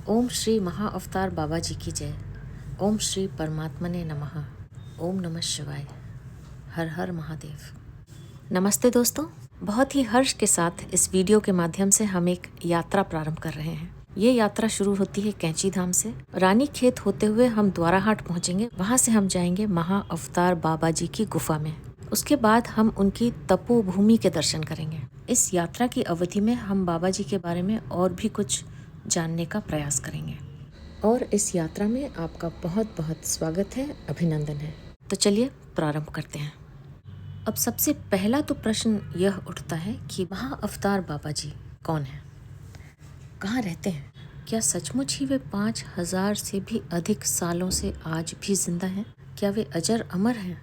ओम श्री महाअवतार बाबा जी की जय। ओम श्री परमात्मने नमः। ओम नमः शिवाय। हर हर महादेव। नमस्ते दोस्तों, बहुत ही हर्ष के साथ इस वीडियो के माध्यम से हम एक यात्रा प्रारंभ कर रहे हैं। ये यात्रा शुरू होती है कैंची धाम से। रानी खेत होते हुए हम द्वाराहाट पहुंचेंगे। वहां से हम जाएंगे महाअवतार बाबा जी की गुफा में। उसके बाद हम उनकी तपोभूमि के दर्शन करेंगे। इस यात्रा की अवधि में हम बाबा जी के बारे में और भी कुछ जानने का प्रयास करेंगे और इस यात्रा में आपका बहुत बहुत स्वागत है, अभिनंदन है। तो चलिए प्रारंभ करते हैं। अब सबसे पहला तो प्रश्न यह उठता है कि महाअवतार बाबा जी कौन है, कहाँ रहते हैं? क्या सचमुच ही वे 5000 से भी अधिक सालों से आज भी जिंदा हैं? क्या वे अजर अमर हैं?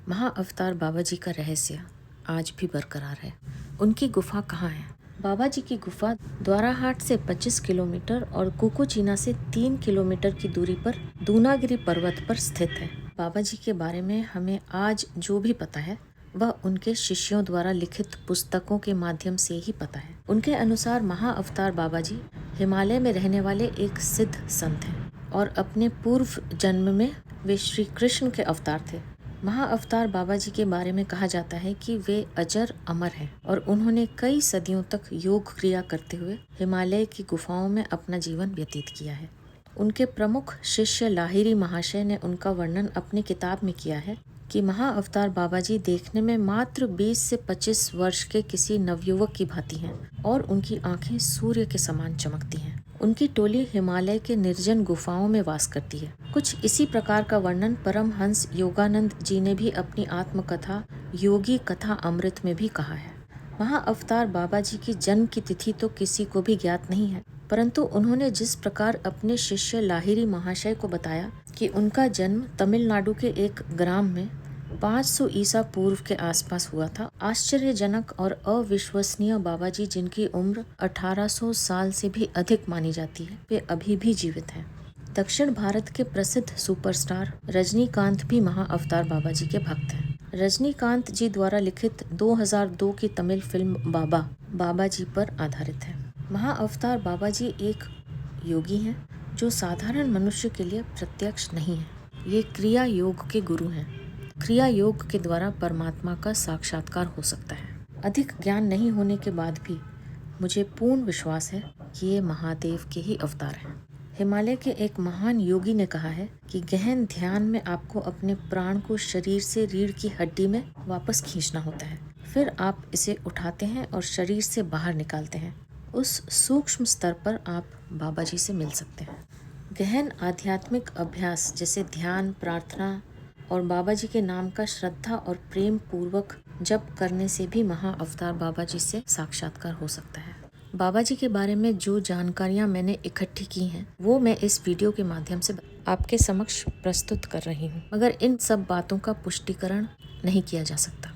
महाअवतार बाबा जी का रहस्य आज भी बरकरार है। उनकी गुफा कहाँ है? बाबा जी की गुफा द्वाराहाट से 25 किलोमीटर और कुकुचीना से 3 किलोमीटर की दूरी पर दूनागिरी पर्वत पर स्थित है। बाबा जी के बारे में हमें आज जो भी पता है वह उनके शिष्यों द्वारा लिखित पुस्तकों के माध्यम से ही पता है। उनके अनुसार महाअवतार बाबा जी हिमालय में रहने वाले एक सिद्ध संत हैं और अपने पूर्व जन्म में वे श्री कृष्ण के अवतार थे। महाअवतार बाबा जी के बारे में कहा जाता है कि वे अजर अमर हैं और उन्होंने कई सदियों तक योग क्रिया करते हुए हिमालय की गुफाओं में अपना जीवन व्यतीत किया है। उनके प्रमुख शिष्य लाहिरी महाशय ने उनका वर्णन अपनी किताब में किया है कि महाअवतार बाबा जी देखने में मात्र 20 से 25 वर्ष के किसी नवयुवक की भांति हैं और उनकी आंखें सूर्य के समान चमकती हैं। उनकी टोली हिमालय के निर्जन गुफाओं में वास करती है। कुछ इसी प्रकार का वर्णन परमहंस योगानंद जी ने भी अपनी आत्मकथा योगी कथा अमृत में भी कहा है। महाअवतार बाबा जी की जन्म की तिथि तो किसी को भी ज्ञात नहीं है, परंतु उन्होंने जिस प्रकार अपने शिष्य लाहिरी महाशय को बताया कि उनका जन्म तमिलनाडु के एक ग्राम में 500 ईसा पूर्व के आसपास हुआ था, आश्चर्यजनक और अविश्वसनीय बाबा जी जिनकी उम्र 1800 साल से भी अधिक मानी जाती है, वे अभी भी जीवित हैं। दक्षिण भारत के प्रसिद्ध सुपरस्टार रजनीकांत भी महाअवतार बाबा जी के भक्त हैं। रजनीकांत जी द्वारा लिखित 2002 की तमिल फिल्म बाबा जी पर आधारित है। महाअवतार बाबा जी एक योगी हैं जो साधारण मनुष्य के लिए प्रत्यक्ष नहीं है। ये क्रिया योग के गुरु हैं। क्रिया योग के द्वारा परमात्मा का साक्षात्कार हो सकता है। अधिक ज्ञान नहीं होने के बाद भी मुझे पूर्ण विश्वास है कि ये महादेव के ही अवतार हैं। हिमालय के एक महान योगी ने कहा है कि गहन ध्यान में आपको अपने प्राण को शरीर से रीढ़ की हड्डी में वापस खींचना होता है। फिर आप इसे उठाते हैं और शरीर से बाहर निकालते हैं। उस सूक्ष्म स्तर पर आप बाबा जी से मिल सकते हैं। गहन आध्यात्मिक अभ्यास जैसे ध्यान, प्रार्थना और बाबा जी के नाम का श्रद्धा और प्रेम पूर्वक जप करने से भी महाअवतार बाबा जी से साक्षात्कार हो सकता है। बाबा जी के बारे में जो जानकारियां मैंने इकट्ठी की हैं वो मैं इस वीडियो के माध्यम से आपके समक्ष प्रस्तुत कर रही हूँ, मगर इन सब बातों का पुष्टिकरण नहीं किया जा सकता।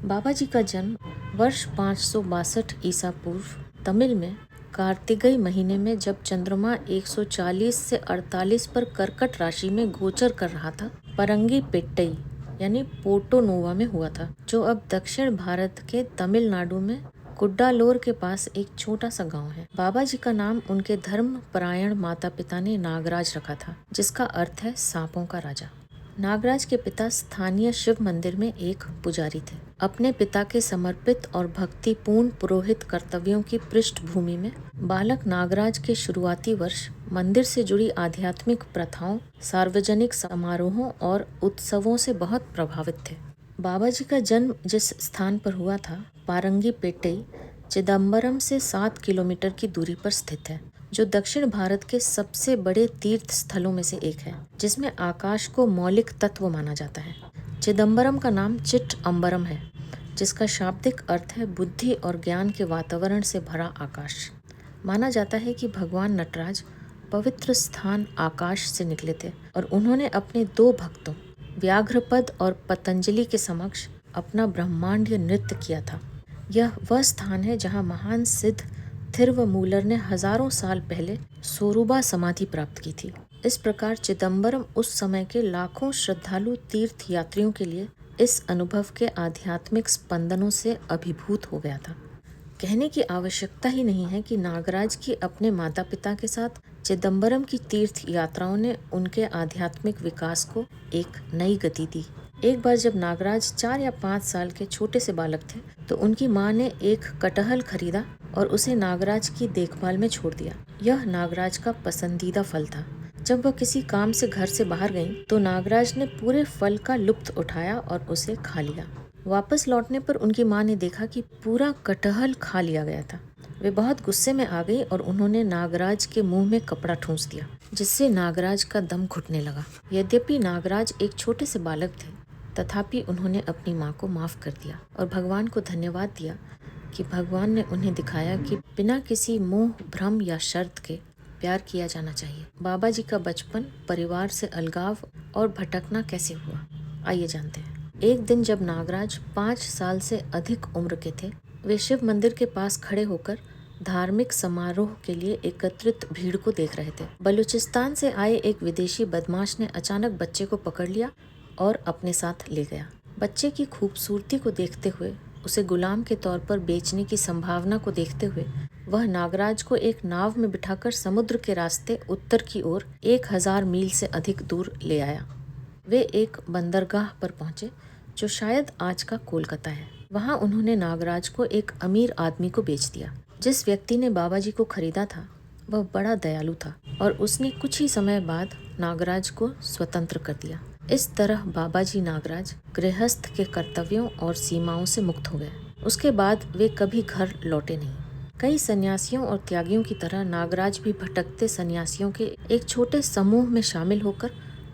बाबा जी का जन्म वर्ष 562 ईसा पूर्व तमिल में कार्तिकई महीने में जब चंद्रमा 140 से 48 पर कर्कट राशि में गोचर कर रहा था, परंगी पेट्टई यानी पोर्टो नोवा में हुआ था, जो अब दक्षिण भारत के तमिलनाडु में कुड्डालोर के पास एक छोटा सा गांव है। बाबा जी का नाम उनके धर्म परायण माता पिता ने नागराज रखा था, जिसका अर्थ है सांपों का राजा। नागराज के पिता स्थानीय शिव मंदिर में एक पुजारी थे। अपने पिता के समर्पित और भक्तिपूर्ण पुरोहित कर्तव्यों की पृष्ठभूमि में बालक नागराज के शुरुआती वर्ष मंदिर से जुड़ी आध्यात्मिक प्रथाओं, सार्वजनिक समारोहों और उत्सवों से बहुत प्रभावित थे। बाबा जी का जन्म जिस स्थान पर हुआ था, पारंगी पेट्टई, चिदम्बरम से 7 किलोमीटर की दूरी पर स्थित है, जो दक्षिण भारत के सबसे बड़े तीर्थ स्थलों में से एक है, जिसमें आकाश को मौलिक तत्व माना जाता है। चिदम्बरम का नाम चिट अम्बरम है, जिसका शाब्दिक अर्थ है बुद्धि और ज्ञान के वातावरण से भरा आकाश। माना जाता है कि भगवान नटराज पवित्र स्थान आकाश से निकले थे और उन्होंने अपने 2 भक्तों व्याघ्रपद और पतंजलि के समक्ष अपना ब्रह्मांडीय नृत्य किया था। यह वह स्थान है जहाँ महान सिद्ध थिरुवमूलर ने हजारों साल पहले सोरूबा समाधि प्राप्त की थी। इस प्रकार चिदम्बरम उस समय के लाखों श्रद्धालु तीर्थ यात्रियों के लिए इस अनुभव के आध्यात्मिक स्पंदनों से अभिभूत हो गया था। कहने की आवश्यकता ही नहीं है कि नागराज की अपने माता पिता के साथ चिदम्बरम की तीर्थ यात्राओं ने उनके आध्यात्मिक विकास को एक नई गति दी। एक बार जब नागराज 4 या 5 साल के छोटे से बालक थे तो उनकी माँ ने एक कटहल खरीदा और उसे नागराज की देखभाल में छोड़ दिया। यह नागराज का पसंदीदा फल था। जब वह किसी काम से घर से बाहर गईं, तो नागराज ने पूरे फल का लुत्फ उठाया और उसे खा लिया। वापस लौटने पर उनकी माँ ने देखा कि पूरा कटहल खा लिया गया था। वे बहुत गुस्से में आ गई और उन्होंने नागराज के मुंह में कपड़ा ठूंस दिया, जिससे नागराज का दम घुटने लगा। यद्यपि नागराज एक छोटे से बालक थे, तथापि उन्होंने अपनी माँ को माफ कर दिया और भगवान को धन्यवाद दिया कि भगवान ने उन्हें दिखाया कि बिना किसी मोह, भ्रम या शर्त के प्यार किया जाना चाहिए। बाबा जी का बचपन, परिवार से अलगाव और भटकना कैसे हुआ, आइए जानते हैं। एक दिन जब नागराज 5 साल से अधिक उम्र के थे, वे शिव मंदिर के पास खड़े होकर धार्मिक समारोह के लिए एकत्रित भीड़ को देख रहे थे। बलूचिस्तान से आए एक विदेशी बदमाश ने अचानक बच्चे को पकड़ लिया और अपने साथ ले गया। बच्चे की खूबसूरती को देखते हुए, उसे गुलाम के तौर पर बेचने की संभावना को देखते हुए, वह नागराज को एक नाव में बिठाकर समुद्र के रास्ते उत्तर की ओर 1000 मील से अधिक दूर ले आया। वे एक बंदरगाह पर पहुंचे जो शायद आज का कोलकाता है। वहां उन्होंने नागराज को एक अमीर आदमी को बेच दिया। जिस व्यक्ति ने बाबा जी को खरीदा था वह बड़ा दयालु था और उसने कुछ ही समय बाद नागराज को स्वतंत्र कर दिया। इस तरह बाबा जी नागराज गृहस्थ के कर्तव्यों और सीमाओं से मुक्त हो गए। उसके बाद वे कभी घर लौटे नहीं। कई सन्यासियों और त्यागियों की तरह नागराज भी भटकते सन्यासियों के एक छोटे समूह में शामिल होकर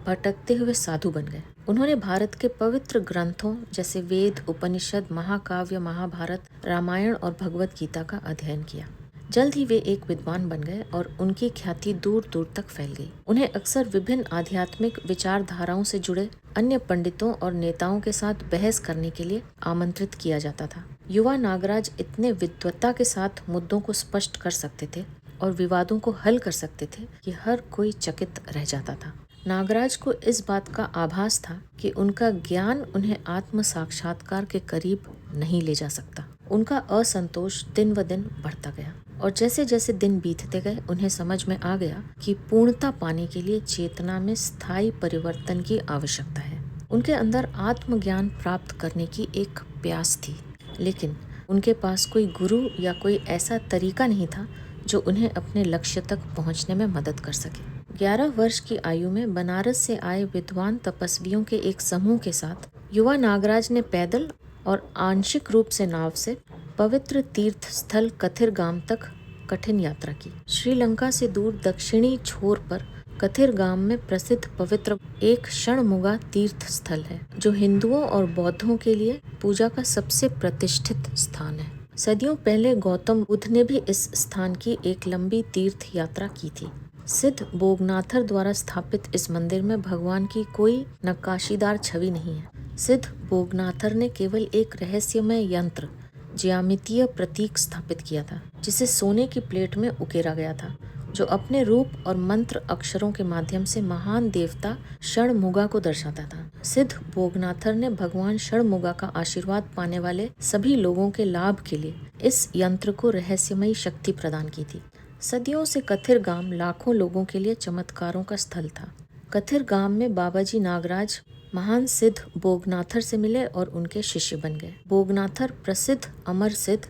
भटकते हुए साधु बन गए। उन्होंने भारत के पवित्र ग्रंथों जैसे वेद, उपनिषद, महाकाव्य, महाभारत, रामायण और भगवत गीता का अध्ययन किया। जल्द ही वे एक विद्वान बन गए और उनकी ख्याति दूर दूर तक फैल गई। उन्हें अक्सर विभिन्न आध्यात्मिक विचारधाराओं से जुड़े अन्य पंडितों और नेताओं के साथ बहस करने के लिए आमंत्रित किया जाता था। युवा नागराज इतने विद्वत्ता के साथ मुद्दों को स्पष्ट कर सकते थे और विवादों को हल कर सकते थे कि हर कोई चकित रह जाता था। नागराज को इस बात का आभास था कि उनका ज्ञान उन्हें आत्म साक्षात्कार के करीब नहीं ले जा सकता। उनका असंतोष दिन व दिन बढ़ता गया और जैसे जैसे दिन बीतते गए उन्हें समझ में आ गया कि पूर्णता पाने के लिए चेतना में स्थायी परिवर्तन की आवश्यकता है। उनके अंदर आत्मज्ञान प्राप्त करने की एक प्यास थी, लेकिन उनके पास कोई गुरु या कोई ऐसा तरीका नहीं था जो उन्हें अपने लक्ष्य तक पहुंचने में मदद कर सके। 11 वर्ष की आयु में बनारस से आए विद्वान तपस्वियों के एक समूह के साथ युवा नागराज ने पैदल और आंशिक रूप से नाव से पवित्र तीर्थ स्थल कथिरगाम तक कठिन यात्रा की। श्रीलंका से दूर दक्षिणी छोर पर कथिरगाम में प्रसिद्ध पवित्र एक षणमुगा तीर्थ स्थल है, जो हिंदुओं और बौद्धों के लिए पूजा का सबसे प्रतिष्ठित स्थान है। सदियों पहले गौतम बुद्ध ने भी इस स्थान की एक लंबी तीर्थ यात्रा की थी। सिद्ध बोगनाथर द्वारा स्थापित इस मंदिर में भगवान की कोई नक्काशीदार छवि नहीं है। सिद्ध बोगनाथर ने केवल एक रहस्यमय यंत्र, ज्यामितीय प्रतीक स्थापित किया था, जिसे सोने की प्लेट में उकेरा गया था, जो अपने रूप और मंत्र अक्षरों के माध्यम से महान देवता षणमुगा को दर्शाता था। सिद्ध बोगनाथर ने भगवान षणमुगा का आशीर्वाद पाने वाले सभी लोगों के लाभ के लिए इस यंत्र को रहस्यमयी शक्ति प्रदान की थी। सदियों से कथिरगाम लाखों लोगों के लिए चमत्कारों का स्थल था। कथिरगाम में बाबाजी नागराज महान सिद्ध बोगनाथर से मिले और उनके शिष्य बन गए। बोगनाथर प्रसिद्ध अमर सिद्ध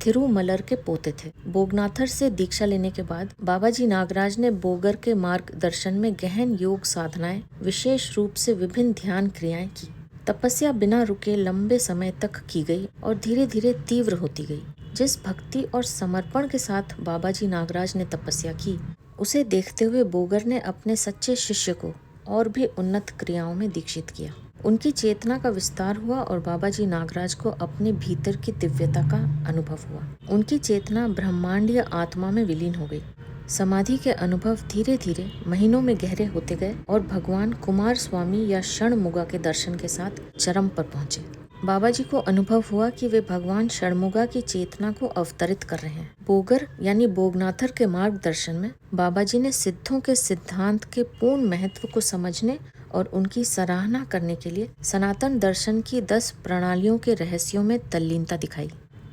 थिरुमलर के पोते थे। बोगनाथर से दीक्षा लेने के बाद बाबाजी नागराज ने बोगर के मार्गदर्शन में गहन योग साधनाएं, विशेष रूप से विभिन्न ध्यान क्रियाएं की। तपस्या बिना रुके लंबे समय तक की गई और धीरे धीरे तीव्र होती गई। जिस भक्ति और समर्पण के साथ बाबाजी नागराज ने तपस्या की, उसे देखते हुए बोगर ने अपने सच्चे शिष्य को और भी उन्नत क्रियाओं में दीक्षित किया। उनकी चेतना का विस्तार हुआ और बाबाजी नागराज को अपने भीतर की दिव्यता का अनुभव हुआ। उनकी चेतना ब्रह्मांडीय आत्मा में विलीन हो गई। समाधि के अनुभव धीरे धीरे महीनों में गहरे होते गए और भगवान कुमार स्वामी या षणमुगा के दर्शन के साथ चरम पर पहुंचे। बाबाजी को अनुभव हुआ कि वे भगवान षणमुगा की चेतना को अवतरित कर रहे हैं। बोगर यानी बोगनाथर के मार्गदर्शन में बाबाजी ने सिद्धों के सिद्धांत के पूर्ण महत्व को समझने और उनकी सराहना करने के लिए सनातन दर्शन की 10 प्रणालियों के रहस्यों में तल्लीनता दिखाई।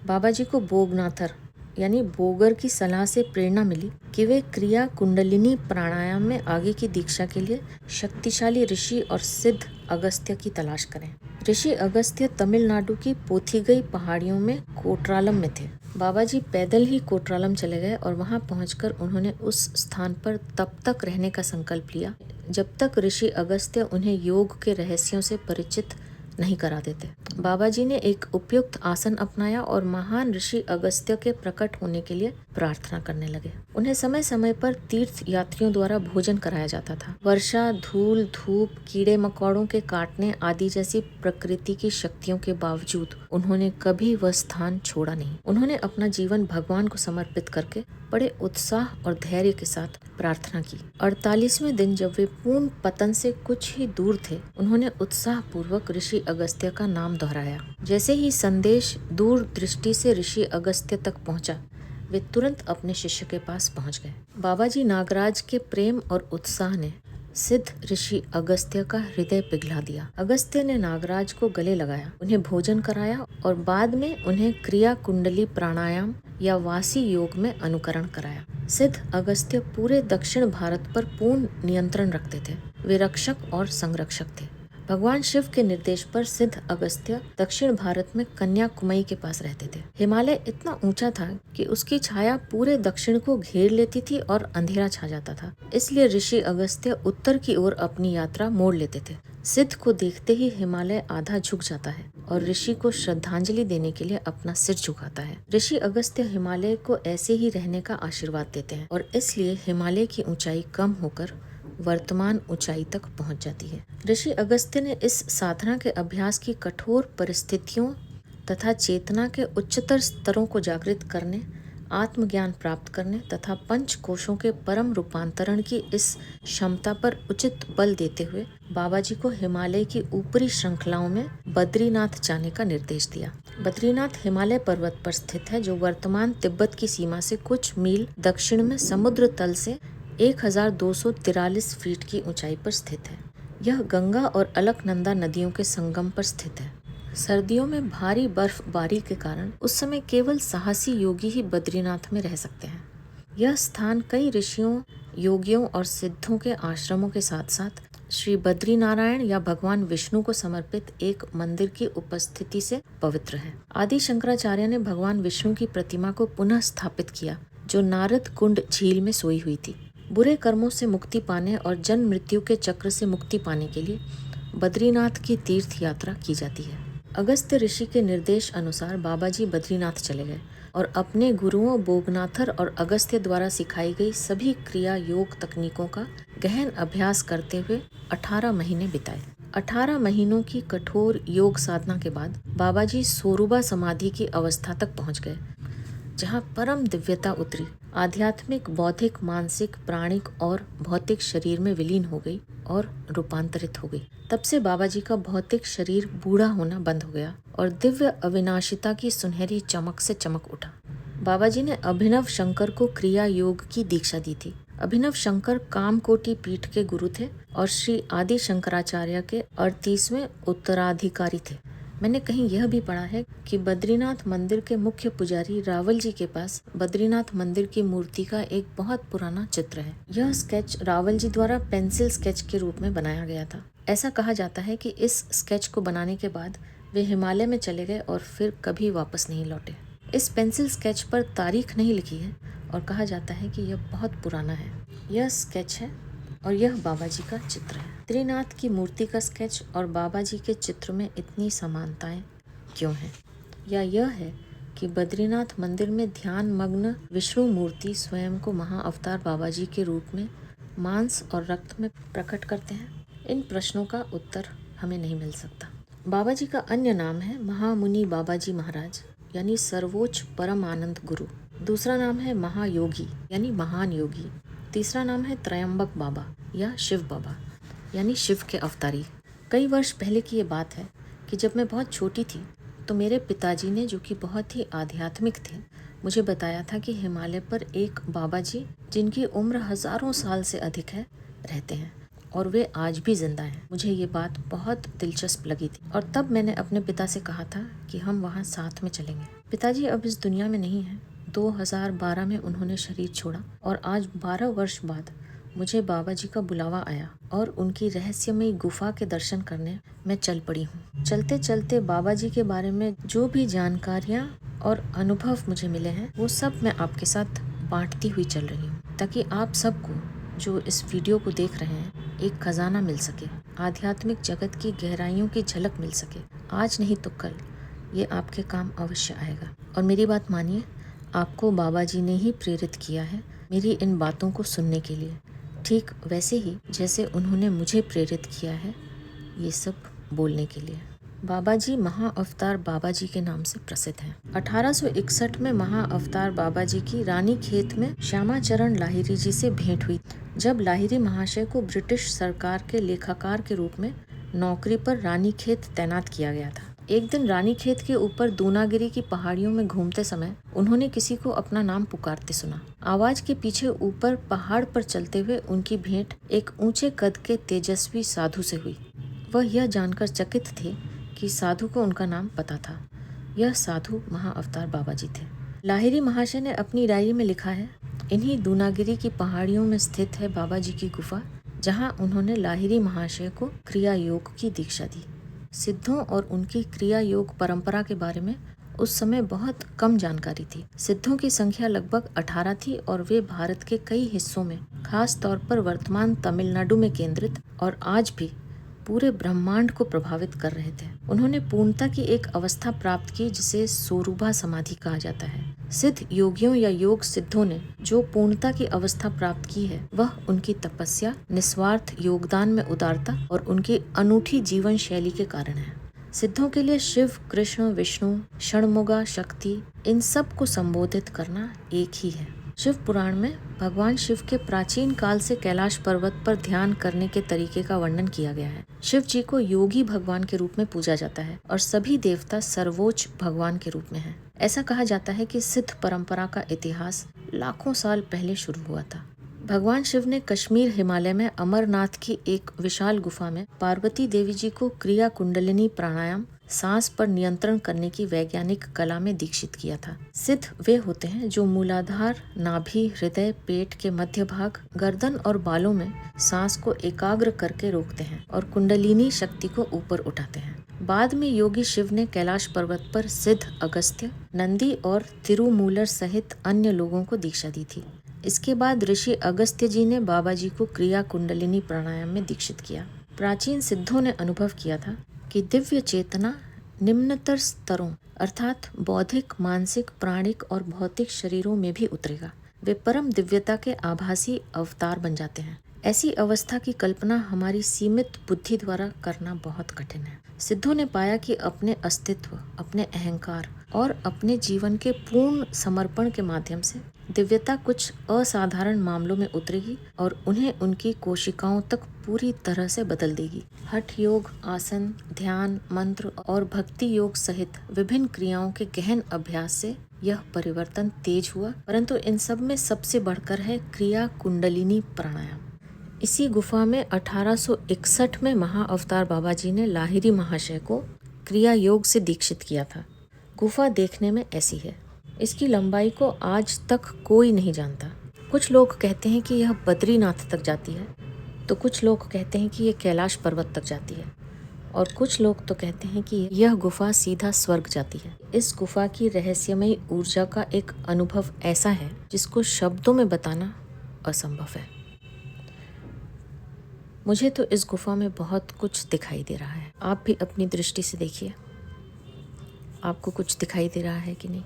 बाबा जी को बोगनाथर यानी बोगर की सलाह से प्रेरणा मिली कि वे क्रिया कुंडलिनी प्राणायाम में आगे की दीक्षा के लिए शक्तिशाली ऋषि और सिद्ध अगस्त्य की तलाश करें। ऋषि अगस्त्य तमिलनाडु की पोथिगई पहाड़ियों में कोट्रालम में थे। बाबा जी पैदल ही कोट्रालम चले गए और वहां पहुंचकर उन्होंने उस स्थान पर तब तक रहने का संकल्प लिया जब तक ऋषि अगस्त्य उन्हें योग के रहस्यों से परिचित नहीं करा देते। बाबा जी ने एक उपयुक्त आसन अपनाया और महान ऋषि अगस्त्य के प्रकट होने के लिए प्रार्थना करने लगे। उन्हें समय समय पर तीर्थ यात्रियों द्वारा भोजन कराया जाता था। वर्षा, धूल, धूप, कीड़े मकोड़ों के काटने आदि जैसी प्रकृति की शक्तियों के बावजूद उन्होंने कभी वह स्थान छोड़ा नहीं। उन्होंने अपना जीवन भगवान को समर्पित करके बड़े उत्साह और धैर्य के साथ प्रार्थना की। 48वें दिन जब वे पूर्ण पतन से कुछ ही दूर थे, उन्होंने उत्साह पूर्वक ऋषि अगस्त्य का नाम दोहराया। जैसे ही संदेश दूर दृष्टि से ऋषि अगस्त्य तक पहुंचा, वे तुरंत अपने शिष्य के पास पहुंच गए। बाबा जी नागराज के प्रेम और उत्साह ने सिद्ध ऋषि अगस्त्य का हृदय पिघला दिया। अगस्त्य ने नागराज को गले लगाया, उन्हें भोजन कराया और बाद में उन्हें क्रिया कुंडली प्राणायाम या वासी योग में अनुकरण कराया। सिद्ध अगस्त्य पूरे दक्षिण भारत पर पूर्ण नियंत्रण रखते थे। वे रक्षक और संरक्षक थे। भगवान शिव के निर्देश पर सिद्ध अगस्त्य दक्षिण भारत में कन्याकुमारी के पास रहते थे। हिमालय इतना ऊंचा था कि उसकी छाया पूरे दक्षिण को घेर लेती थी और अंधेरा छा जाता था। इसलिए ऋषि अगस्त्य उत्तर की ओर अपनी यात्रा मोड़ लेते थे। सिद्ध को देखते ही हिमालय आधा झुक जाता है और ऋषि को श्रद्धांजलि देने के लिए अपना सिर झुकाता है। ऋषि अगस्त्य हिमालय को ऐसे ही रहने का आशीर्वाद देते हैं और इसलिए हिमालय की ऊंचाई कम होकर वर्तमान ऊंचाई तक पहुंच जाती है। ऋषि अगस्त्य ने इस साधना के अभ्यास की कठोर परिस्थितियों तथा चेतना के उच्चतर स्तरों को जागृत करने, आत्मज्ञान प्राप्त करने तथा पंच कोशों के परम रूपांतरण की इस क्षमता पर उचित बल देते हुए बाबा जी को हिमालय की ऊपरी श्रृंखलाओं में बद्रीनाथ जाने का निर्देश दिया। बद्रीनाथ हिमालय पर्वत पर स्थित है, जो वर्तमान तिब्बत की सीमा से कुछ मील दक्षिण में समुद्र तल से 1243 फीट की ऊंचाई पर स्थित है। यह गंगा और अलकनंदा नदियों के संगम पर स्थित है। सर्दियों में भारी बर्फबारी के कारण उस समय केवल साहसी योगी ही बद्रीनाथ में रह सकते हैं। यह स्थान कई ऋषियों, योगियों और सिद्धों के आश्रमों के साथ साथ श्री बद्रीनारायण या भगवान विष्णु को समर्पित एक मंदिर की उपस्थिति से पवित्र है। आदि शंकराचार्य ने भगवान विष्णु की प्रतिमा को पुनः स्थापित किया, जो नारद कुंड झील में सोई हुई थी। बुरे कर्मों से मुक्ति पाने और जन्म मृत्यु के चक्र से मुक्ति पाने के लिए बद्रीनाथ की तीर्थ यात्रा की जाती है। अगस्त्य ऋषि के निर्देश अनुसार बाबा जी बद्रीनाथ चले गए और अपने गुरुओं बोगनाथर और अगस्त्य द्वारा सिखाई गई सभी क्रिया योग तकनीकों का गहन अभ्यास करते हुए 18 महीने बिताए। 18 महीनों की कठोर योग साधना के बाद बाबा जी सोरुबा समाधि की अवस्था तक पहुंच गए, जहां परम दिव्यता उतरी। आध्यात्मिक, बौद्धिक, मानसिक, प्राणिक और भौतिक शरीर में विलीन हो गई और रूपांतरित हो गई। तब से बाबा जी का भौतिक शरीर बूढ़ा होना बंद हो गया और दिव्य अविनाशिता की सुनहरी चमक से चमक उठा। बाबा जी ने अभिनव शंकर को क्रिया योग की दीक्षा दी थी। अभिनव शंकर कामकोटि पीठ के गुरु थे और श्री आदि शंकराचार्य के 38वें उत्तराधिकारी थे। मैंने कहीं यह भी पढ़ा है कि बद्रीनाथ मंदिर के मुख्य पुजारी रावल जी के पास बद्रीनाथ मंदिर की मूर्ति का एक बहुत पुराना चित्र है। यह स्केच रावल जी द्वारा पेंसिल स्केच के रूप में बनाया गया था। ऐसा कहा जाता है कि इस स्केच को बनाने के बाद वे हिमालय में चले गए और फिर कभी वापस नहीं लौटे। इस पेंसिल स्केच पर तारीख नहीं लिखी है और कहा जाता है कि यह बहुत पुराना है। यह स्केच है और यह बाबा जी का चित्र है। बद्रीनाथ की मूर्ति का स्केच और बाबा जी के चित्र में इतनी समानताएं क्यों हैं? या यह है कि बद्रीनाथ मंदिर में ध्यान मग्न विष्णु मूर्ति स्वयं को महाअवतार बाबा जी के रूप में मांस और रक्त में प्रकट करते हैं? इन प्रश्नों का उत्तर हमें नहीं मिल सकता। बाबा जी का अन्य नाम है महामुनि बाबा जी महाराज, यानी सर्वोच्च परम आनंद गुरु। दूसरा नाम है महायोगी, यानी महान योगी। तीसरा नाम है त्रयंबक बाबा या शिव बाबा, यानी शिव के अवतारी। कई वर्ष पहले की ये बात है कि जब मैं बहुत छोटी थी तो मेरे पिताजी ने, जो कि बहुत ही आध्यात्मिक थे, मुझे बताया था कि हिमालय पर एक बाबा जी, जिनकी उम्र हजारों साल से अधिक है, रहते हैं और वे आज भी जिंदा हैं। मुझे ये बात बहुत दिलचस्प लगी थी और तब मैंने अपने पिता से कहा था कि हम वहाँ साथ में चलेंगे। पिताजी अब इस दुनिया में नहीं हैं। 2012 में उन्होंने शरीर छोड़ा और आज 12 वर्ष बाद मुझे बाबा जी का बुलावा आया और उनकी रहस्यमयी गुफा के दर्शन करने मैं चल पड़ी हूँ। चलते चलते बाबा जी के बारे में जो भी जानकारियाँ और अनुभव मुझे मिले हैं वो सब मैं आपके साथ बांटती हुई चल रही हूँ, ताकि आप सबको जो इस वीडियो को देख रहे हैं एक खजाना मिल सके, आध्यात्मिक जगत की गहराइयों की झलक मिल सके। आज नहीं तो कल ये आपके काम अवश्य आएगा। और मेरी बात मानिए, आपको बाबा जी ने ही प्रेरित किया है मेरी इन बातों को सुनने के लिए, ठीक वैसे ही जैसे उन्होंने मुझे प्रेरित किया है ये सब बोलने के लिए। बाबा जी महाअवतार बाबा जी के नाम से प्रसिद्ध हैं। 1861 में महाअवतार बाबा जी की रानी खेत में श्यामाचरण लाहिरी जी से भेंट हुई, जब लाहिरी महाशय को ब्रिटिश सरकार के लेखाकार के रूप में नौकरी पर रानी खेत तैनात किया गया था। एक दिन रानी खेत के ऊपर दूनागिरी की पहाड़ियों में घूमते समय उन्होंने किसी को अपना नाम पुकारते सुना। आवाज के पीछे ऊपर पहाड़ पर चलते हुए उनकी भेंट एक ऊंचे कद के तेजस्वी साधु से हुई। वह यह जानकर चकित थे कि साधु को उनका नाम पता था। यह साधु महाअवतार बाबा जी थे। लाहिरी महाशय ने अपनी डायरी में लिखा है, इन्हीं दूनागिरी की पहाड़ियों में स्थित है बाबा जी की गुफा, जहां उन्होंने लाहिरी महाशय को क्रिया योग की दीक्षा दी। सिद्धों और उनकी क्रिया योग परंपरा के बारे में उस समय बहुत कम जानकारी थी। सिद्धों की संख्या लगभग 18 थी और वे भारत के कई हिस्सों में, खास तौर पर वर्तमान तमिलनाडु में केंद्रित और आज भी पूरे ब्रह्मांड को प्रभावित कर रहे थे। उन्होंने पूर्णता की एक अवस्था प्राप्त की जिसे सोरूबा समाधि कहा जाता है। सिद्ध योगियों या योग सिद्धों ने जो पूर्णता की अवस्था प्राप्त की है वह उनकी तपस्या, निस्वार्थ योगदान में उदारता और उनकी अनूठी जीवन शैली के कारण है। सिद्धों के लिए शिव, कृष्ण, विष्णु, षणमुगा शक्ति, इन सब को संबोधित करना एक ही है। शिव पुराण में भगवान शिव के प्राचीन काल से कैलाश पर्वत पर ध्यान करने के तरीके का वर्णन किया गया है। शिव जी को योगी भगवान के रूप में पूजा जाता है और सभी देवता सर्वोच्च भगवान के रूप में हैं। ऐसा कहा जाता है कि सिद्ध परंपरा का इतिहास लाखों साल पहले शुरू हुआ था। भगवान शिव ने कश्मीर हिमालय में अमरनाथ की एक विशाल गुफा में पार्वती देवी जी को क्रिया कुंडलिनी प्राणायाम, सांस पर नियंत्रण करने की वैज्ञानिक कला में दीक्षित किया था। सिद्ध वे होते हैं जो मूलाधार, नाभि, हृदय, पेट के मध्य भाग, गर्दन और बालों में सांस को एकाग्र करके रोकते हैं और कुंडलिनी शक्ति को ऊपर उठाते हैं। बाद में योगी शिव ने कैलाश पर्वत पर सिद्ध अगस्त्य, नंदी और तिरुमूलर सहित अन्य लोगों को दीक्षा दी थी। इसके बाद ऋषि अगस्त्य जी ने बाबा जी को क्रिया कुंडलिनी प्राणायाम में दीक्षित किया। प्राचीन सिद्धों ने अनुभव किया था कि दिव्य चेतना निम्नतर स्तरों अर्थात बौद्धिक, मानसिक, प्राणिक और भौतिक शरीरों में भी उतरेगा। वे परम दिव्यता के आभासी अवतार बन जाते हैं। ऐसी अवस्था की कल्पना हमारी सीमित बुद्धि द्वारा करना बहुत कठिन है। सिद्धों ने पाया कि अपने अस्तित्व, अपने अहंकार और अपने जीवन के पूर्ण समर्पण के माध्यम से दिव्यता कुछ असाधारण मामलों में उतरेगी और उन्हें उनकी कोशिकाओं तक पूरी तरह से बदल देगी। हठ योग, आसन, ध्यान, मंत्र और भक्ति योग सहित विभिन्न क्रियाओं के गहन अभ्यास से यह परिवर्तन तेज हुआ, परंतु इन सब में सबसे बढ़कर है क्रिया कुंडलिनी प्राणायाम। इसी गुफा में 1861 में महाअवतार बाबा जी ने लाहिरी महाशय को क्रिया योग से दीक्षित किया था। गुफा देखने में ऐसी है। इसकी लंबाई को आज तक कोई नहीं जानता। कुछ लोग कहते हैं कि यह बद्रीनाथ तक जाती है, तो कुछ लोग कहते हैं कि यह कैलाश पर्वत तक जाती है और कुछ लोग तो कहते हैं कि यह गुफा सीधा स्वर्ग जाती है। इस गुफा की रहस्यमयी ऊर्जा का एक अनुभव ऐसा है जिसको शब्दों में बताना असंभव है। मुझे तो इस गुफा में बहुत कुछ दिखाई दे रहा है। आप भी अपनी दृष्टि से देखिए, आपको कुछ दिखाई दे रहा है कि नहीं।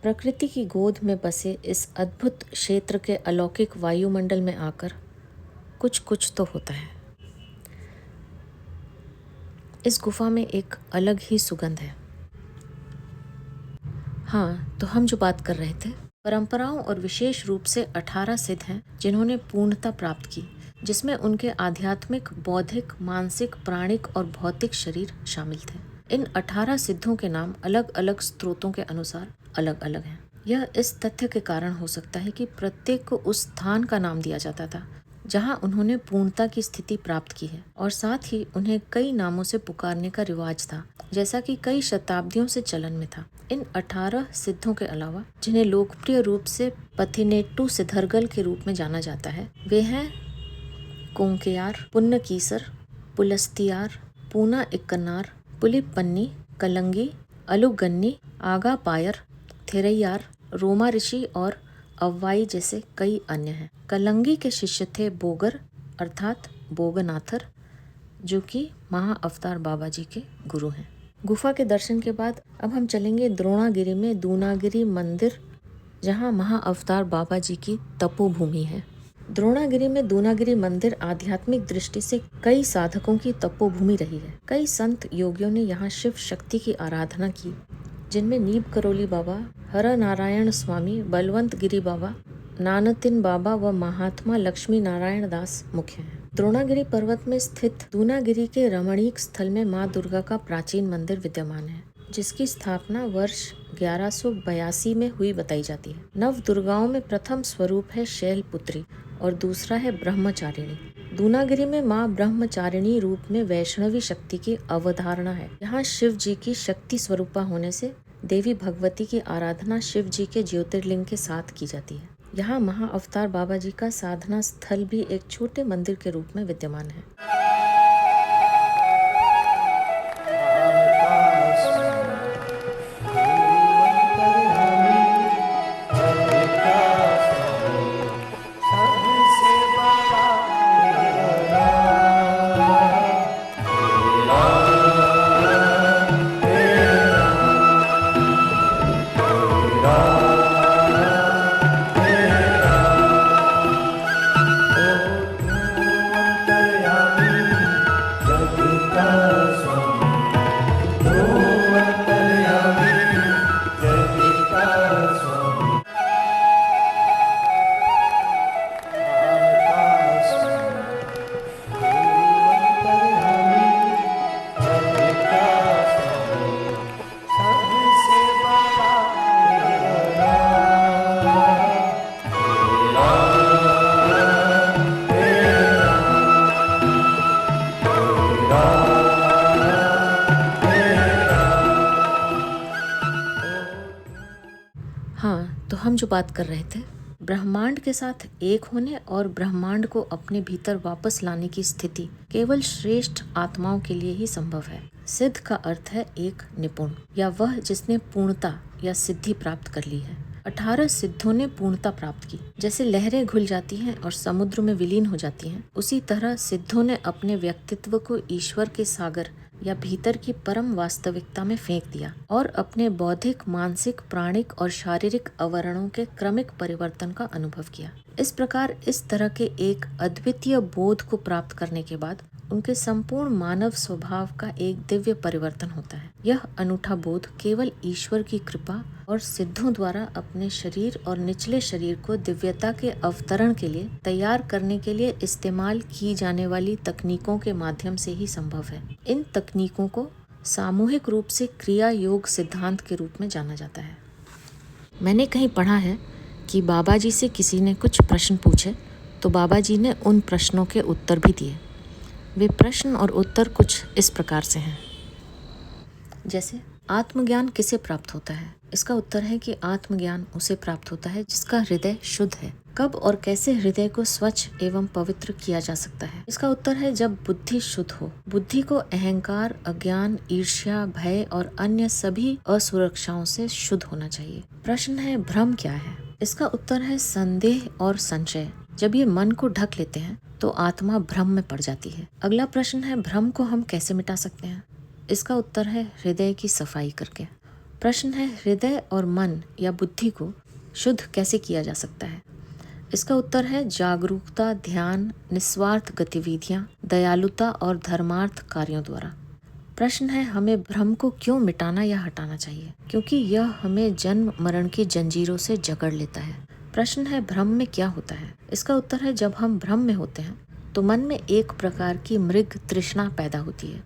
प्रकृति की गोद में बसे इस अद्भुत क्षेत्र के अलौकिक वायुमंडल में आकर कुछ कुछ तो होता है। इस गुफा में एक अलग ही सुगंध है। हाँ, तो हम जो बात कर रहे थे, परंपराओं और विशेष रूप से 18 सिद्ध हैं जिन्होंने पूर्णता प्राप्त की, जिसमें उनके आध्यात्मिक, बौद्धिक, मानसिक, प्राणिक और भौतिक शरीर शामिल थे। इन 18 सिद्धों के नाम अलग अलग स्रोतों के अनुसार अलग अलग हैं। यह इस तथ्य के कारण हो सकता है कि प्रत्येक को उस स्थान का नाम दिया जाता था जहां उन्होंने पूर्णता की स्थिति प्राप्त की है, और साथ ही उन्हें कई नामों से पुकारने का रिवाज था, जैसा कि कई शताब्दियों से चलन में था। इन 18 सिद्धों के अलावा, जिन्हें लोकप्रिय रूप से पथिनेट्टू सिद्धरगल के रूप में जाना जाता है, वे हैं कोंकेयार, पुन्नकीसर, पुलस्तियार, पूना इक्कन्नार, पुलिपन्नी, कलंगी, अलुगन्नी, आगा पायर, थिरैयार, रोमा ऋषि और अव्वाई जैसे कई अन्य हैं। कलंगी के शिष्य थे बोगर अर्थात बोगनाथर, जो कि महाअवतार बाबा जी के गुरु हैं। गुफा के दर्शन के बाद अब हम चलेंगे द्रोणागिरी में दूनागिरी मंदिर, जहां महाअवतार बाबा जी की तपोभूमि है। द्रोणागिरी में दूनागिरी मंदिर आध्यात्मिक दृष्टि से कई साधकों की तपोभूमि रही है। कई संत योगियों ने यहाँ शिव शक्ति की आराधना की, जिनमें नीब करोली बाबा, हर नारायण स्वामी, बलवंत गिरी बाबा, नानतिन बाबा व महात्मा लक्ष्मी नारायण दास मुख्य हैं। द्रोणागिरी पर्वत में स्थित दूनागिरी के रमणीक स्थल में माँ दुर्गा का प्राचीन मंदिर विद्यमान है, जिसकी स्थापना वर्ष 1182 में हुई बताई जाती है। नव दुर्गाओं में प्रथम स्वरूप है शैलपुत्री और दूसरा है ब्रह्मचारिणी। दूनागिरी में माँ ब्रह्मचारिणी रूप में वैष्णवी शक्ति की अवधारणा है। यहाँ शिव जी की शक्ति स्वरूपा होने से देवी भगवती की आराधना शिव जी के ज्योतिर्लिंग के साथ की जाती है। यहाँ महाअवतार बाबा जी का साधना स्थल भी एक छोटे मंदिर के रूप में विद्यमान है। तो हम जो बात कर रहे थे, ब्रह्मांड के साथ एक होने और ब्रह्मांड को अपने भीतर वापस लाने की स्थिति केवल श्रेष्ठ आत्माओं के लिए ही संभव है। सिद्ध का अर्थ है एक निपुण, या वह जिसने पूर्णता या सिद्धि प्राप्त कर ली है। 18 सिद्धों ने पूर्णता प्राप्त की। जैसे लहरें घुल जाती हैं और समुद्र में विलीन हो जाती हैं, उसी तरह सिद्धों ने अपने व्यक्तित्व को ईश्वर के सागर या भीतर की परम वास्तविकता में फेंक दिया और अपने बौद्धिक, मानसिक, प्राणिक और शारीरिक आवरणों के क्रमिक परिवर्तन का अनुभव किया। इस प्रकार इस तरह के एक अद्वितीय बोध को प्राप्त करने के बाद उनके संपूर्ण मानव स्वभाव का एक दिव्य परिवर्तन होता है। यह अनूठा बोध केवल ईश्वर की कृपा और सिद्धों द्वारा अपने शरीर और निचले शरीर को दिव्यता के अवतरण के लिए तैयार करने के लिए इस्तेमाल की जाने वाली तकनीकों के माध्यम से ही संभव है। इन तकनीकों को सामूहिक रूप से क्रिया योग सिद्धांत के रूप में जाना जाता है। मैंने कहीं पढ़ा है कि बाबा जी से किसी ने कुछ प्रश्न पूछे तो बाबा जी ने उन प्रश्नों के उत्तर भी दिए। वे प्रश्न और उत्तर कुछ इस प्रकार से हैं। जैसे, आत्मज्ञान किसे प्राप्त होता है? इसका उत्तर है कि आत्मज्ञान उसे प्राप्त होता है जिसका हृदय शुद्ध है। कब और कैसे हृदय को स्वच्छ एवं पवित्र किया जा सकता है? इसका उत्तर है जब बुद्धि शुद्ध हो। बुद्धि को अहंकार, अज्ञान, ईर्ष्या, भय और अन्य सभी असुरक्षाओं से शुद्ध होना चाहिए। प्रश्न है, भ्रम क्या है? इसका उत्तर है संदेह और संशय। जब ये मन को ढक लेते हैं तो आत्मा भ्रम में पड़ जाती है। अगला प्रश्न है, भ्रम को हम कैसे मिटा सकते हैं? इसका उत्तर है हृदय की सफाई करके। प्रश्न है, हृदय और मन या बुद्धि को शुद्ध कैसे किया जा सकता है? इसका उत्तर है जागरूकता, ध्यान, निस्वार्थ गतिविधियां, दयालुता और धर्मार्थ कार्यों द्वारा। प्रश्न है, हमें भ्रम को क्यों मिटाना या हटाना चाहिए? क्योंकि यह हमें जन्म मरण की जंजीरों से जकड़ लेता है। प्रश्न है, भ्रम में क्या होता है? इसका उत्तर है जब हम भ्रम में होते हैं तो मन में एक प्रकार की मृग तृष्णा पैदा होती है,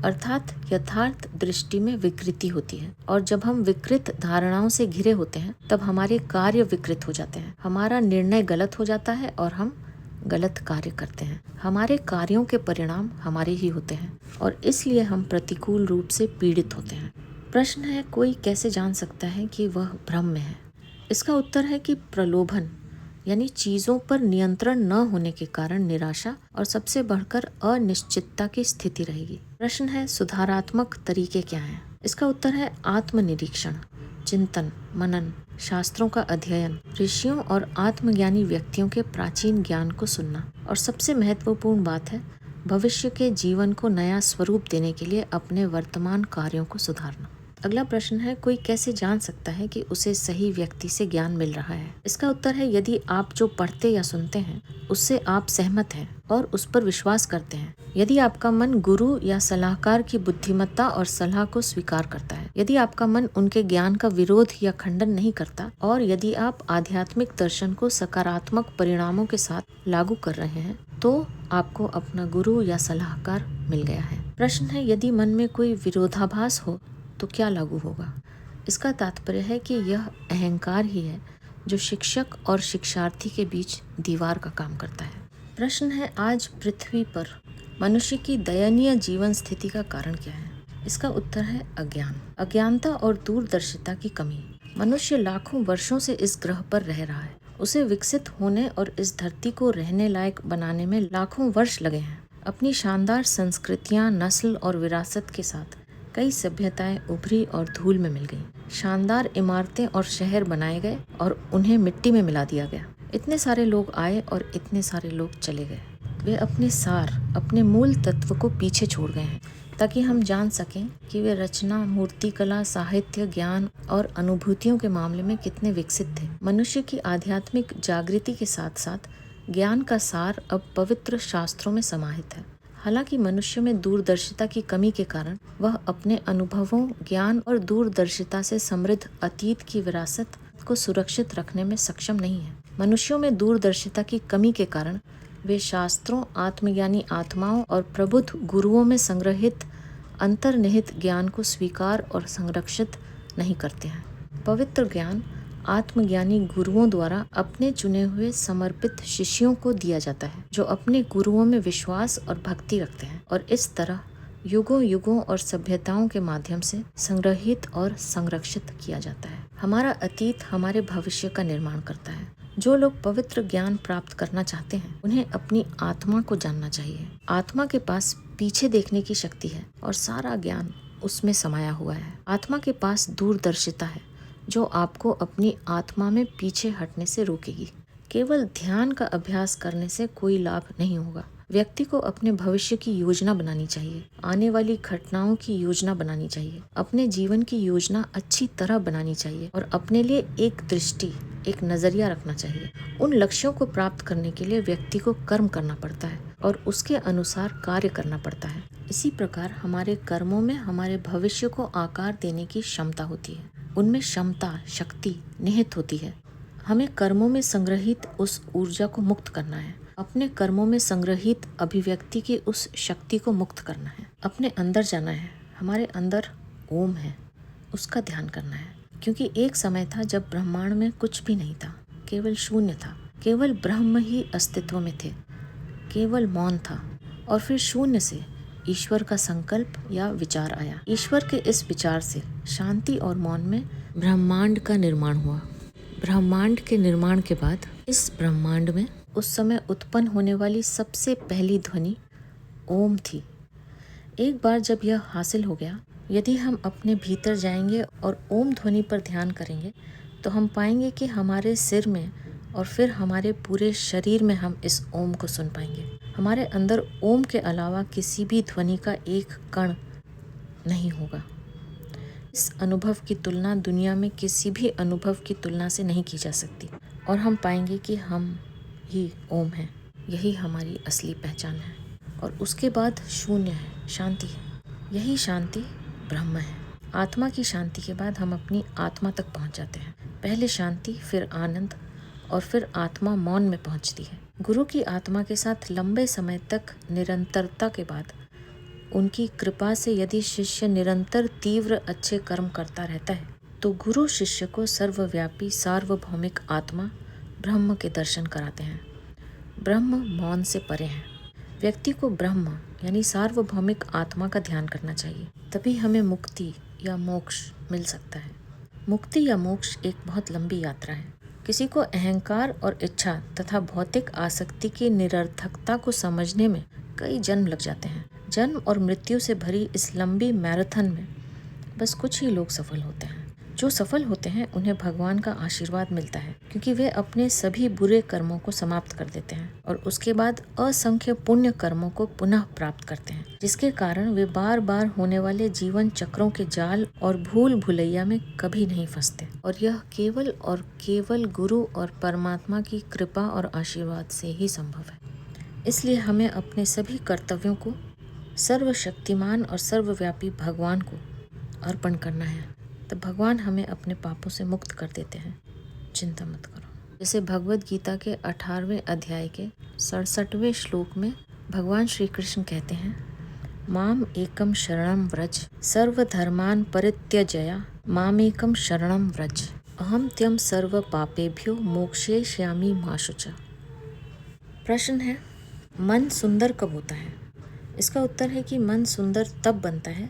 अर्थात यथार्थ दृष्टि में विकृति होती है। और जब हम विकृत धारणाओं से घिरे होते हैं तब हमारे कार्य विकृत हो जाते हैं, हमारा निर्णय गलत हो जाता है और हम गलत कार्य करते हैं। हमारे कार्यों के परिणाम हमारे ही होते हैं और इसलिए हम प्रतिकूल रूप से पीड़ित होते हैं। प्रश्न है, कोई कैसे जान सकता है कि वह भ्रम में है? इसका उत्तर है कि प्रलोभन यानी चीज़ों पर नियंत्रण न होने के कारण निराशा और सबसे बढ़कर अनिश्चितता की स्थिति रहेगी। प्रश्न है, सुधारात्मक तरीके क्या हैं? इसका उत्तर है आत्मनिरीक्षण, चिंतन, मनन, शास्त्रों का अध्ययन, ऋषियों और आत्मज्ञानी व्यक्तियों के प्राचीन ज्ञान को सुनना और सबसे महत्वपूर्ण बात है भविष्य के जीवन को नया स्वरूप देने के लिए अपने वर्तमान कार्यों को सुधारना। अगला प्रश्न है, कोई कैसे जान सकता है कि उसे सही व्यक्ति से ज्ञान मिल रहा है? इसका उत्तर है, यदि आप जो पढ़ते या सुनते हैं उससे आप सहमत हैं और उस पर विश्वास करते हैं, यदि आपका मन गुरु या सलाहकार की बुद्धिमत्ता और सलाह को स्वीकार करता है, यदि आपका मन उनके ज्ञान का विरोध या खंडन नहीं करता और यदि आप आध्यात्मिक दर्शन को सकारात्मक परिणामों के साथ लागू कर रहे हैं, तो आपको अपना गुरु या सलाहकार मिल गया है। प्रश्न है, यदि मन में कोई विरोधाभास हो तो क्या लागू होगा? इसका तात्पर्य है कि यह अहंकार ही है जो शिक्षक और शिक्षार्थी के बीच दीवार का काम करता है। प्रश्न है, आज पृथ्वी पर मनुष्य की दयनीय जीवन स्थिति का कारण क्या है? इसका उत्तर है अज्ञान, अज्ञानता और दूरदर्शिता की कमी। मनुष्य लाखों वर्षों से इस ग्रह पर रह रहा है। उसे विकसित होने और इस धरती को रहने लायक बनाने में लाखों वर्ष लगे हैं। अपनी शानदार संस्कृतियां, नस्ल और विरासत के साथ कई सभ्यताएं उभरी और धूल में मिल गईं। शानदार इमारतें और शहर बनाए गए और उन्हें मिट्टी में मिला दिया गया। इतने सारे लोग आए और इतने सारे लोग चले गए। वे अपने सार, अपने मूल तत्व को पीछे छोड़ गए हैं ताकि हम जान सकें कि वे रचना, मूर्तिकला, साहित्य, ज्ञान और अनुभूतियों के मामले में कितने विकसित थे। मनुष्य की आध्यात्मिक जागृति के साथ साथ ज्ञान का सार अब पवित्र शास्त्रों में समाहित है। हालांकि मनुष्य में दूरदर्शिता की कमी के कारण वह अपने अनुभवों, ज्ञान और दूरदर्शिता से समृद्ध अतीत की विरासत को सुरक्षित रखने में सक्षम नहीं है। मनुष्यों में दूरदर्शिता की कमी के कारण वे शास्त्रों, आत्मज्ञानी आत्माओं और प्रबुद्ध गुरुओं में संग्रहित अंतर्निहित ज्ञान को स्वीकार और संरक्षित नहीं करते हैं। पवित्र ज्ञान आत्मज्ञानी गुरुओं द्वारा अपने चुने हुए समर्पित शिष्यों को दिया जाता है, जो अपने गुरुओं में विश्वास और भक्ति रखते हैं, और इस तरह युगों युगों और सभ्यताओं के माध्यम से संग्रहित और संरक्षित किया जाता है। हमारा अतीत हमारे भविष्य का निर्माण करता है। जो लोग पवित्र ज्ञान प्राप्त करना चाहते हैं उन्हें अपनी आत्मा को जानना चाहिए। आत्मा के पास पीछे देखने की शक्ति है और सारा ज्ञान उसमें समाया हुआ है। आत्मा के पास दूरदर्शिता है जो आपको अपनी आत्मा में पीछे हटने से रोकेगी। केवल ध्यान का अभ्यास करने से कोई लाभ नहीं होगा। व्यक्ति को अपने भविष्य की योजना बनानी चाहिए, आने वाली घटनाओं की योजना बनानी चाहिए, अपने जीवन की योजना अच्छी तरह बनानी चाहिए और अपने लिए एक दृष्टि, एक नजरिया रखना चाहिए। उन लक्ष्यों को प्राप्त करने के लिए व्यक्ति को कर्म करना पड़ता है और उसके अनुसार कार्य करना पड़ता है। इसी प्रकार हमारे कर्मों में हमारे भविष्य को आकार देने की क्षमता होती है। उनमें क्षमता, शक्ति निहित होती है। हमें कर्मों में संग्रहित उस ऊर्जा को मुक्त करना है। अपने कर्मों में संग्रहित अभिव्यक्ति की उस शक्ति को मुक्त करना है। अपने अंदर जाना है। हमारे अंदर ओम है, उसका ध्यान करना है। क्योंकि एक समय था जब ब्रह्मांड में कुछ भी नहीं था, केवल शून्य था। केवल ब्रह्म ही अस्तित्व में थे, केवल मौन था। और फिर शून्य से ईश्वर का संकल्प या विचार आया। ईश्वर के इस विचार से शांति और मौन में ब्रह्मांड का निर्माण हुआ। ब्रह्मांड के निर्माण के बाद इस ब्रह्मांड में उस समय उत्पन्न होने वाली सबसे पहली ध्वनि ओम थी। एक बार जब यह हासिल हो गया, यदि हम अपने भीतर जाएंगे और ओम ध्वनि पर ध्यान करेंगे तो हम पाएंगे कि हमारे सिर में और फिर हमारे पूरे शरीर में हम इस ओम को सुन पाएंगे। हमारे अंदर ओम के अलावा किसी भी ध्वनि का एक कण नहीं होगा। इस अनुभव की तुलना दुनिया में किसी भी अनुभव की तुलना से नहीं की जा सकती और हम पाएंगे कि हम ही ओम हैं। यही हमारी असली पहचान है। और उसके बाद शून्य है, शांति है। यही शांति ब्रह्म है। आत्मा की शांति के बाद हम अपनी आत्मा तक पहुंच जाते हैं। पहले शांति, फिर आनंद और फिर आत्मा मौन में पहुंचती है। गुरु की आत्मा के साथ लंबे समय तक निरंतरता के बाद उनकी कृपा से यदि शिष्य निरंतर तीव्र अच्छे कर्म करता रहता है तो गुरु शिष्य को सर्वव्यापी सार्वभौमिक आत्मा ब्रह्म के दर्शन कराते हैं। ब्रह्म मौन से परे हैं। व्यक्ति को ब्रह्म यानी सार्वभौमिक आत्मा का ध्यान करना चाहिए, तभी हमें मुक्ति या मोक्ष मिल सकता है। मुक्ति या मोक्ष एक बहुत लंबी यात्रा है। किसी को अहंकार और इच्छा तथा भौतिक आसक्ति की निरर्थकता को समझने में कई जन्म लग जाते हैं। जन्म और मृत्यु से भरी इस लंबी मैराथन में बस कुछ ही लोग सफल होते हैं। जो सफल होते हैं उन्हें भगवान का आशीर्वाद मिलता है, क्योंकि वे अपने सभी बुरे कर्मों को समाप्त कर देते हैं और उसके बाद असंख्य पुण्य कर्मों को पुनः प्राप्त करते हैं, जिसके कारण वे बार बार होने वाले जीवन चक्रों के जाल और भूल भुलैया में कभी नहीं फंसते। और यह केवल गुरु और परमात्मा की कृपा और आशीर्वाद से ही संभव है। इसलिए हमें अपने सभी कर्तव्यों को सर्वशक्तिमान और सर्वव्यापी भगवान को अर्पण करना है, तब भगवान हमें अपने पापों से मुक्त कर देते हैं। चिंता मत करो। जैसे भगवद गीता के 18वें अध्याय के 67वें श्लोक में भगवान श्री कृष्ण कहते हैं, माम एकम शरणम व्रज सर्वधर्मान परित्यज्य मामेकम शरणम व्रज अहम त्यम सर्व पापेभ्यो मोक्षयिष्यामि मा शुचा। प्रश्न है, मन सुंदर कब होता है? इसका उत्तर है कि मन सुंदर तब बनता है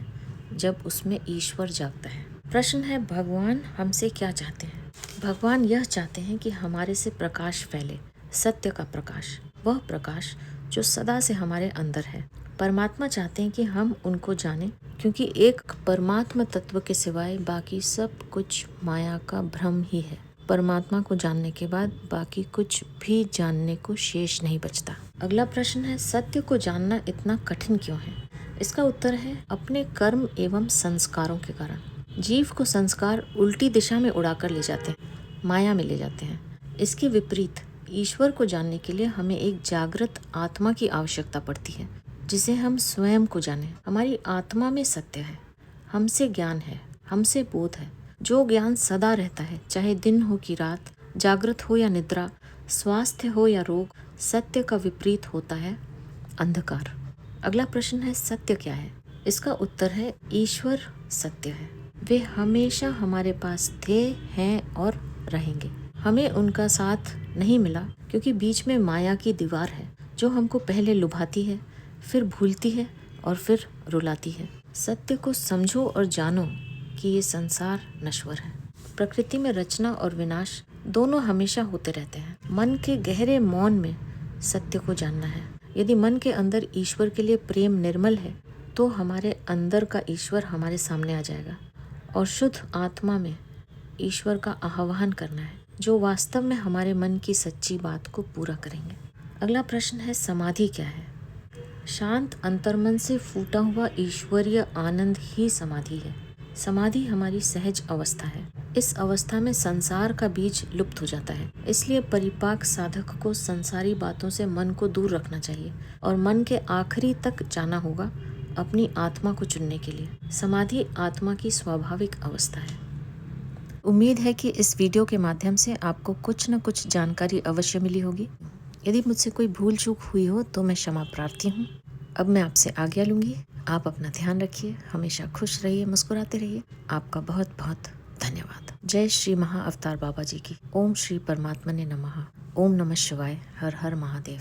जब उसमें ईश्वर जागता है। प्रश्न है, भगवान हमसे क्या चाहते हैं? भगवान यह चाहते हैं कि हमारे से प्रकाश फैले, सत्य का प्रकाश, वह प्रकाश जो सदा से हमारे अंदर है। परमात्मा चाहते हैं कि हम उनको जानें, क्योंकि एक परमात्मा तत्व के सिवाय बाकी सब कुछ माया का भ्रम ही है। परमात्मा को जानने के बाद बाकी कुछ भी जानने को शेष नहीं बचता। अगला प्रश्न है, सत्य को जानना इतना कठिन क्यों है? इसका उत्तर है, अपने कर्म एवं संस्कारों के कारण। जीव को संस्कार उल्टी दिशा में उड़ाकर ले जाते हैं, माया में ले जाते हैं। इसके विपरीत ईश्वर को जानने के लिए हमें एक जागृत आत्मा की आवश्यकता पड़ती है, जिसे हम स्वयं को जानें। हमारी आत्मा में सत्य है, हमसे ज्ञान है, हमसे बोध है। जो ज्ञान सदा रहता है, चाहे दिन हो कि रात, जागृत हो या निद्रा, स्वास्थ्य हो या रोग, सत्य का विपरीत होता है अंधकार। अगला प्रश्न है, सत्य क्या है? इसका उत्तर है, ईश्वर सत्य है। वे हमेशा हमारे पास थे, हैं और रहेंगे। हमें उनका साथ नहीं मिला क्योंकि बीच में माया की दीवार है, जो हमको पहले लुभाती है, फिर भूलती है और फिर रुलाती है। सत्य को समझो और जानो कि ये संसार नश्वर है। प्रकृति में रचना और विनाश दोनों हमेशा होते रहते हैं। मन के गहरे मौन में सत्य को जानना है। यदि मन के अंदर ईश्वर के लिए प्रेम निर्मल है, तो हमारे अंदर का ईश्वर हमारे सामने आ जाएगा और शुद्ध आत्मा में ईश्वर का आह्वान करना है, जो वास्तव में हमारे मन की सच्ची बात को पूरा करेंगे। अगला प्रश्न है, समाधि क्या है? शांत अंतर्मन से फूटा हुआ ईश्वरीय आनंद ही समाधि है। समाधि हमारी सहज अवस्था है। इस अवस्था में संसार का बीज लुप्त हो जाता है। इसलिए परिपाक साधक को संसारी बातों से मन को दूर रखना चाहिए और मन के आखिरी तक जाना होगा अपनी आत्मा को चुनने के लिए। समाधि आत्मा की स्वाभाविक अवस्था है। उम्मीद है कि इस वीडियो के माध्यम से आपको कुछ न कुछ जानकारी अवश्य मिली होगी। यदि मुझसे कोई भूल चूक हुई हो तो मैं क्षमा प्रार्थी हूँ। अब मैं आपसे आज्ञा लूँगी। आप अपना ध्यान रखिए, हमेशा खुश रहिए, मुस्कुराते रहिए। आपका बहुत बहुत धन्यवाद। जय श्री महा अवतार बाबा जी की। ओम श्री परमात्मने नमः। ओम नमः शिवाय। हर हर महादेव।